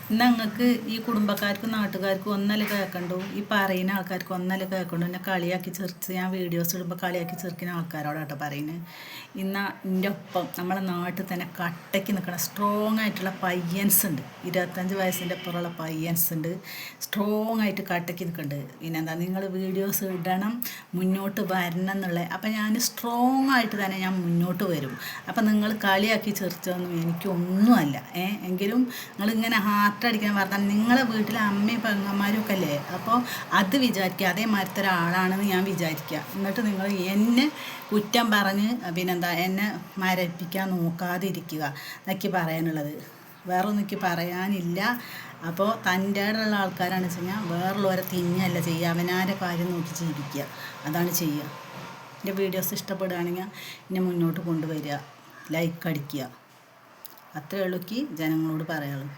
നിങ്ങൾക്ക് ഈ കുടുംബക്കാർക്കും നാട്ടുകാർക്കും ഒന്നല്ല കേൾക്കണ്ടു, ഈ പറയുന്ന ആൾക്കാർക്ക് ഒന്നല്ല കേൾക്കണ്ടു. എന്നെ കളിയാക്കി ചിരിച്ച് ഞാൻ വീഡിയോസ് ഇടുമ്പോൾ കളിയാക്കി ചിരിക്കുന്ന ആൾക്കാരോടാട്ടോ പറയുന്നത്. ഇന്ന് എൻ്റെ ഒപ്പം നമ്മളെ നാട്ടിൽ തന്നെ കട്ടയ്ക്ക് നിൽക്കുന്ന സ്ട്രോങ് ആയിട്ടുള്ള പയ്യൻസ് ഉണ്ട്. 25 വയസ്സിൻ്റെ അപ്പുറമുള്ള പയ്യൻസ് ഉണ്ട്, സ്ട്രോങ് ആയിട്ട് കട്ടയ്ക്ക് നിൽക്കുന്നുണ്ട്. പിന്നെന്താ, നിങ്ങൾ വീഡിയോസ് ഇടണം, മുന്നോട്ട് വരണം എന്നുള്ളത്. അപ്പം ഞാൻ സ്ട്രോങ് ആയിട്ട് തന്നെ ഞാൻ മുന്നോട്ട് വരും. അപ്പം നിങ്ങൾ കളിയാക്കി ചിരിച്ചതൊന്നും എനിക്കൊന്നുമല്ല. എങ്കിലും നിങ്ങളിങ്ങനെ ഹാർട്ടടിക്കാൻ പറഞ്ഞാൽ നിങ്ങളെ വീട്ടിലെ അമ്മയും പെങ്ങന്മാരും ഒക്കെ അല്ലേ, അപ്പോൾ അത് വിചാരിക്കുക അതേമാതിരത്തെ ഒരാളാണെന്ന് ഞാൻ വിചാരിക്കുക. എന്നിട്ട് നിങ്ങൾ എന്നെ കുറ്റം പറഞ്ഞ് പിന്നെന്താ എന്നെ മരപ്പിക്കാൻ നോക്കാതിരിക്കുക എന്നൊക്കെ പറയാനുള്ളത്. വേറൊന്നും എനിക്ക് പറയാനില്ല. അപ്പോൾ തൻ്റെ ഉള്ള ആൾക്കാരാണ് വെച്ച് കഴിഞ്ഞാൽ വേറുള്ളവരെ തിന്നല്ല ചെയ്യുക, അവനാരുടെ കാര്യം നോക്കി ജീവിക്കുക, അതാണ് ചെയ്യുക. എൻ്റെ വീഡിയോസ് ഇഷ്ടപ്പെടുകയാണെങ്കിൽ എന്നെ മുന്നോട്ട് കൊണ്ടുവരിക, ലൈക്ക് അടിക്കുക. അത്രയേ ഉള്ളൂ എനിക്ക് ജനങ്ങളോട് പറയാനുള്ളൂ.